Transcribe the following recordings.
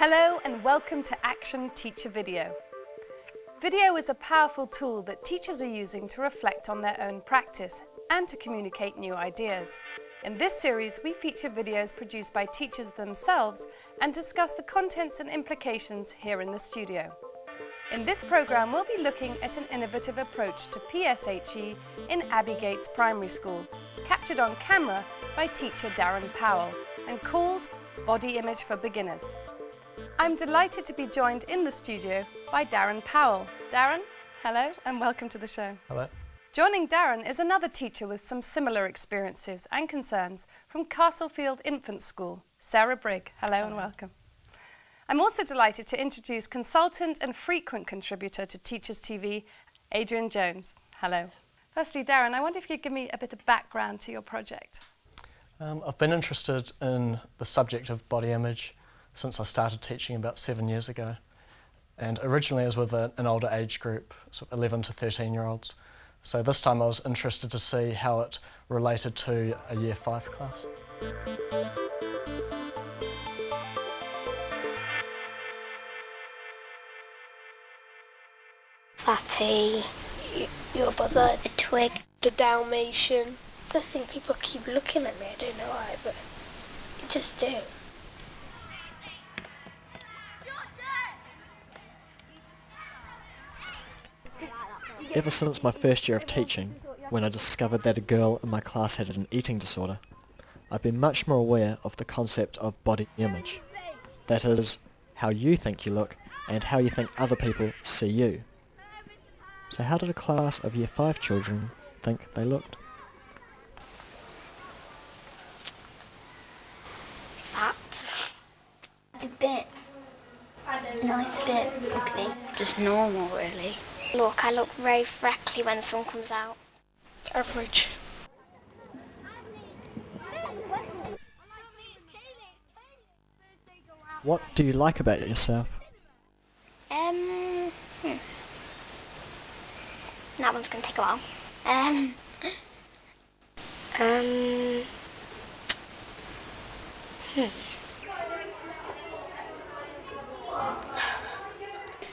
Hello and welcome to Action Teacher Video. Video is a powerful tool that teachers are using to reflect on their own practice and to communicate new ideas. In this series, we feature videos produced by teachers themselves and discuss the contents and implications here in the studio. In this programme, we'll be looking at an innovative approach to PSHE in Abbey Gates Primary School, captured on camera by teacher Darren Powell and called Body Image for Beginners. I'm delighted to be joined in the studio by Darren Powell. Darren, hello and welcome to the show. Hello. Joining Darren is another teacher with some similar experiences and concerns from Castlefield Infant School, Sarah Brigg. Hello and welcome. I'm also delighted to introduce consultant and frequent contributor to Teachers TV, Adrian Jones. Hello. Firstly, Darren, I wonder if you could give me a bit of background to your project. I've been interested in the subject of body image since I started teaching about 7 years ago. And originally I was with an older age group, sort of 11 to 13-year-olds. So this time I was interested to see how it related to a Year 5 class. Fatty, your brother, a twig, the Dalmatian. I just think people keep looking at me, I don't know why, but they just do. Ever since my first year of teaching, when I discovered that a girl in my class had an eating disorder, I've been much more aware of the concept of body image. That is, how you think you look and how you think other people see you. So how did a class of Year 5 children think they looked? Fat. A bit nice, a bit ugly. Just normal, really. Look, I look very freckly when the sun comes out. Average. What do you like about yourself? That one's going to take a while.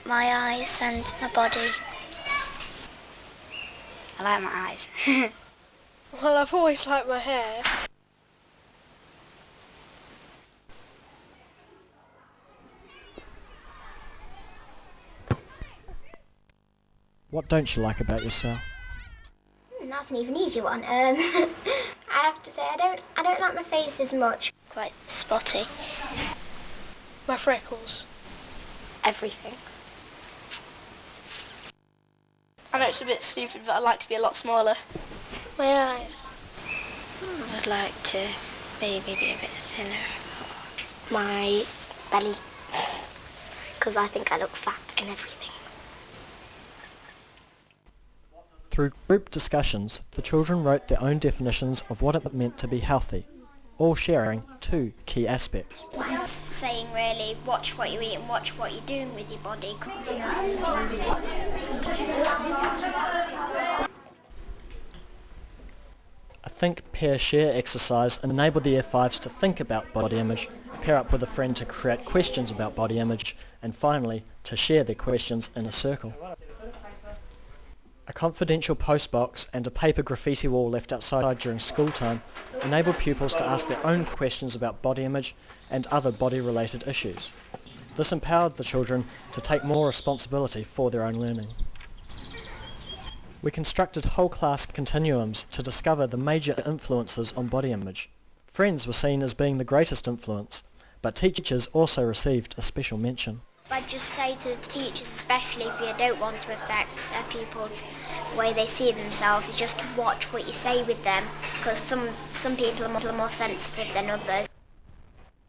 My eyes and my body. I like my eyes. Well, I've always liked my hair. What don't you like about yourself? That's an even easier one. I have to say I don't like my face as much. Quite spotty. My freckles. Everything. I know it's a bit stupid, but I'd like to be a lot smaller. My eyes. I'd like to maybe be a bit thinner. My belly. Because I think I look fat in everything. Through group discussions, the children wrote their own definitions of what it meant to be healthy, all sharing two key aspects. Saying really, watch what you eat and watch what you're doing with your body. A think, pair, share exercise enabled the Year 5s to think about body image, pair up with a friend to create questions about body image, and finally, to share their questions in a circle. A confidential postbox and a paper graffiti wall left outside during school time enabled pupils to ask their own questions about body image and other body-related issues. This empowered the children to take more responsibility for their own learning. We constructed whole class continuums to discover the major influences on body image. Friends were seen as being the greatest influence, but teachers also received a special mention. So I'd just say to the teachers, especially if you don't want to affect people's way they see themselves, is just to watch what you say with them, because some people are more sensitive than others.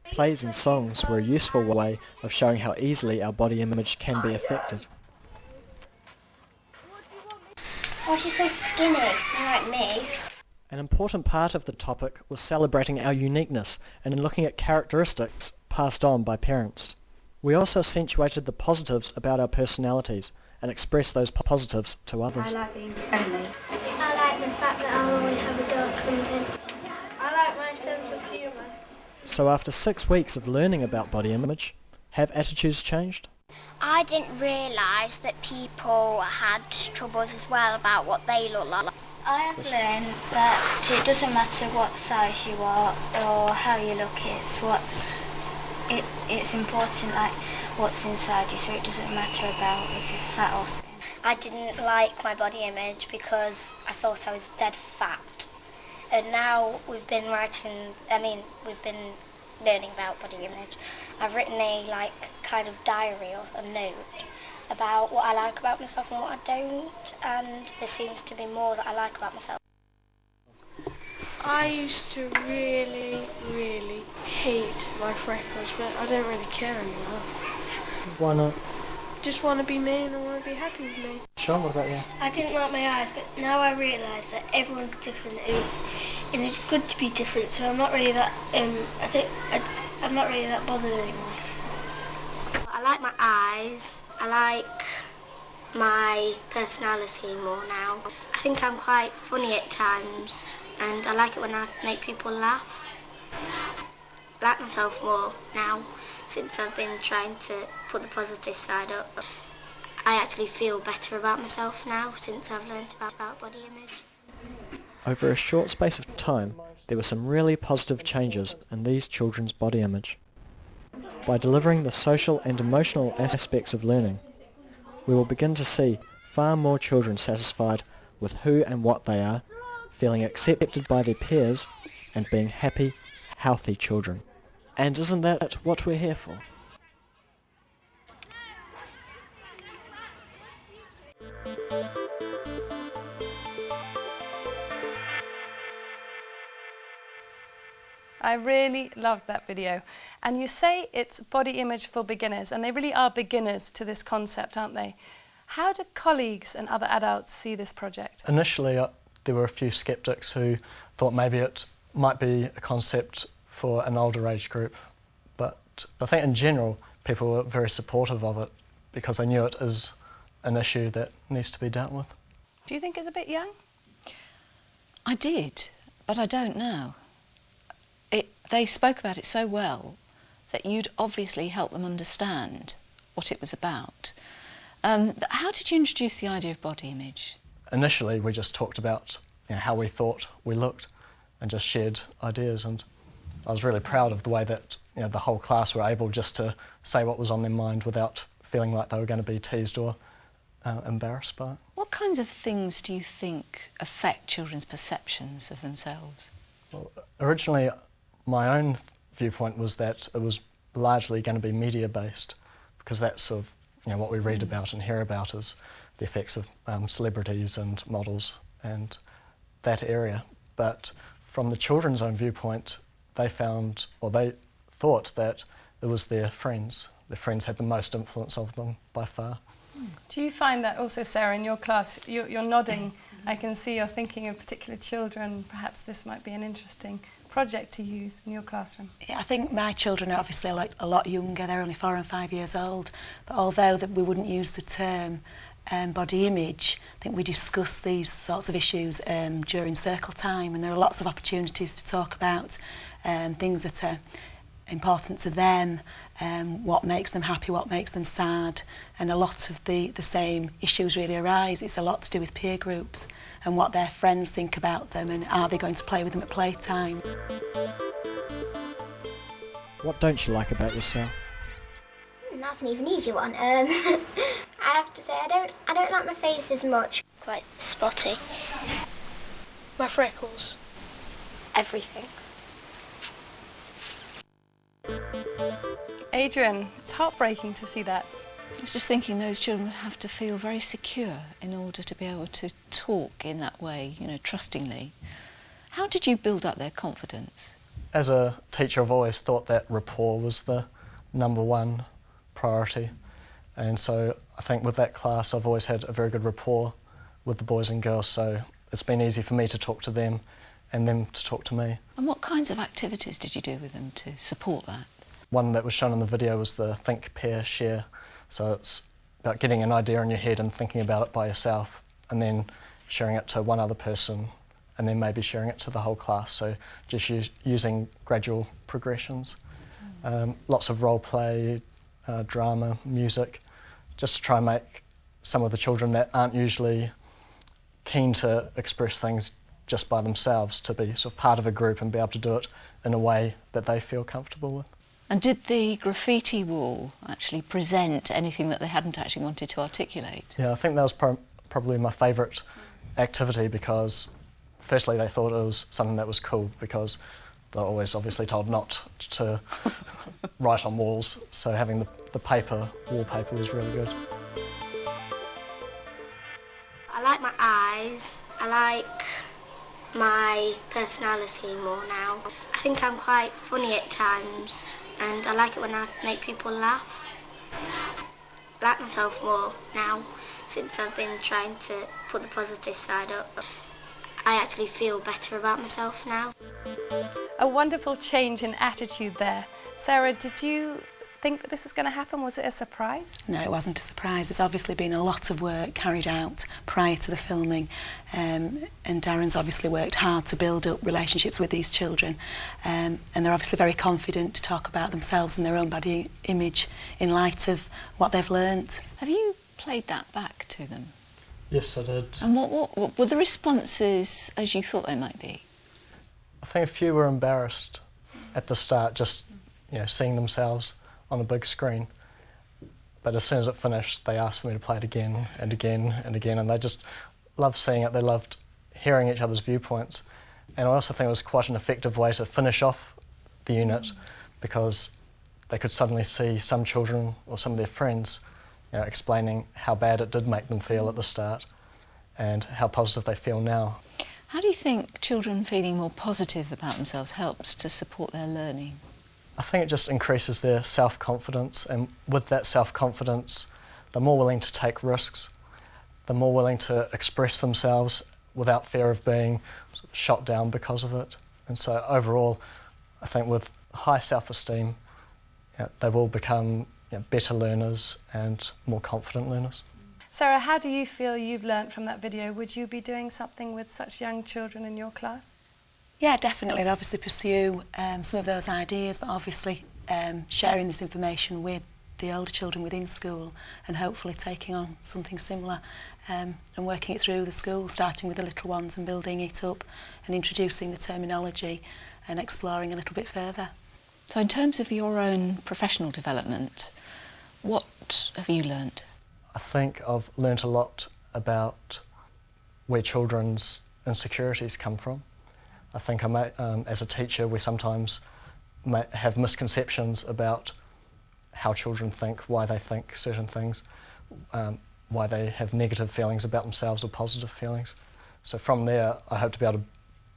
Plays and songs were a useful way of showing how easily our body image can be affected. Oh, she's so skinny, like me. An important part of the topic was celebrating our uniqueness and in looking at characteristics passed on by parents. We also accentuated the positives about our personalities and expressed those positives to others. I like being friendly. I like the fact that I'll always have a go at something. I like my sense of humour. So after 6 weeks of learning about body image, Have attitudes changed? I didn't realise that people had troubles as well about what they look like. I have learned that it doesn't matter what size you are or how you look, it's important like what's inside you, so it doesn't matter about if you're fat or thin. I didn't like my body image because I thought I was dead fat. And now we've been learning about body image. I've written a kind of diary or a note about what I like about myself and what I don't, and there seems to be more that I like about myself. I used to really, really hate my freckles, but I don't really care anymore. Why not? Just want to be me and I want to be happy with me. Sean, what about you? I didn't like my eyes, but now I realise that everyone's different and it's good to be different. So I'm not really that I'm not really that bothered anymore. I like my eyes. I like my personality more now. I think I'm quite funny at times, and I like it when I make people laugh. I like myself more now since I've been trying to put the positive side up. I actually feel better about myself now since I've learned about body image. Over a short space of time, there were some really positive changes in these children's body image. By delivering the social and emotional aspects of learning, we will begin to see far more children satisfied with who and what they are, feeling accepted by their peers, and being happy, healthy children. And isn't that what we're here for? I really loved that video. And you say it's body image for beginners, and they really are beginners to this concept, aren't they? How do colleagues and other adults see this project? Initially, there were a few sceptics who thought maybe it might be a concept for an older age group, but I think in general people were very supportive of it because they knew it is an issue that needs to be dealt with. Do you think it's a bit young? I did, but I don't now. They spoke about it so well that you'd obviously help them understand what it was about. How did you introduce the idea of body image? Initially we just talked about how we thought we looked and just shared ideas, and I was really proud of the way that the whole class were able just to say what was on their mind without feeling like they were going to be teased or embarrassed by it. What kinds of things do you think affect children's perceptions of themselves? Well, originally my own viewpoint was that it was largely going to be media based, because that's sort of what we read about and hear about is the effects of celebrities and models and that area. But from the children's own viewpoint, they found, or they thought that it was their friends. Their friends had the most influence of them by far. Do you find that also, Sarah, in your class? You're nodding. I can see you're thinking of particular children. Perhaps this might be an interesting project to use in your classroom. Yeah, I think my children are obviously a lot younger. They're only 4 and 5 years old. But although that we wouldn't use the term body image, I think we discuss these sorts of issues during circle time, and there are lots of opportunities to talk about things that are important to them, what makes them happy, what makes them sad, and a lot of the same issues really arise. It's a lot to do with peer groups and what their friends think about them, and are they going to play with them at playtime. What don't you like about yourself? And that's an even easier one. I have to say I don't like my face as much. Quite spotty. My freckles. Everything. Adrian, it's heartbreaking to see that. I was just thinking those children would have to feel very secure in order to be able to talk in that way, trustingly. How did you build up their confidence? As a teacher, I've always thought that rapport was the #1 priority, and so I think with that class I've always had a very good rapport with the boys and girls, so it's been easy for me to talk to them and them to talk to me. And what kinds of activities did you do with them to support that? One that was shown in the video was the think, pair, share. So it's about getting an idea in your head and thinking about it by yourself, and then sharing it to one other person, and then maybe sharing it to the whole class. So just using gradual progressions. Lots of role play, drama, music, just to try and make some of the children that aren't usually keen to express things just by themselves to be sort of part of a group and be able to do it in a way that they feel comfortable with. And did the graffiti wall actually present anything that they hadn't actually wanted to articulate? Yeah, I think that was probably my favourite activity because firstly they thought it was something that was cool because they're always obviously told not to write on walls, so having the paper, wallpaper was really good. I like my eyes, I like my personality more now. I think I'm quite funny at times and I like it when I make people laugh. I like myself more now since I've been trying to put the positive side up. I actually feel better about myself now. A wonderful change in attitude there. Sarah, did you think that this was going to happen? Was it a surprise? No, it wasn't a surprise. There's obviously been a lot of work carried out prior to the filming, and Darren's obviously worked hard to build up relationships with these children, and they're obviously very confident to talk about themselves and their own body image in light of what they've learnt. Have you played that back to them? Yes, I did. And what were the responses as you thought they might be? I think a few were embarrassed at the start, just seeing themselves on a big screen. But as soon as it finished, they asked for me to play it again and again and again, and they just loved seeing it. They loved hearing each other's viewpoints. And I also think it was quite an effective way to finish off the unit because they could suddenly see some children or some of their friends explaining how bad it did make them feel at the start and how positive they feel now. How do you think children feeling more positive about themselves helps to support their learning? I think it just increases their self-confidence, and with that self-confidence they're more willing to take risks, they're more willing to express themselves without fear of being shot down because of it. And so overall I think with high self-esteem they will become better learners and more confident learners. Sarah, how do you feel you've learnt from that video? Would you be doing something with such young children in your class? Yeah, definitely. I'd obviously pursue some of those ideas, but obviously sharing this information with the older children within school and hopefully taking on something similar and working it through the school, starting with the little ones and building it up and introducing the terminology and exploring a little bit further. So in terms of your own professional development, what have you learnt? I think I've learnt a lot about where children's insecurities come from. I think as a teacher we sometimes have misconceptions about how children think, why they think certain things, why they have negative feelings about themselves or positive feelings. So from there I hope to be able to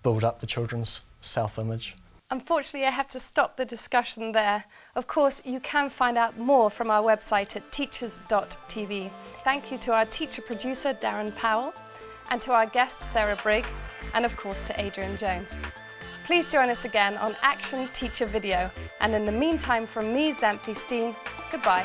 build up the children's self-image. Unfortunately, I have to stop the discussion there. Of course, you can find out more from our website at teachers.tv. Thank you to our teacher producer, Darren Powell, and to our guest, Sarah Brigg, and of course to Adrian Jones. Please join us again on Action Teacher Video. And in the meantime, from me, Xanthi Steen, goodbye.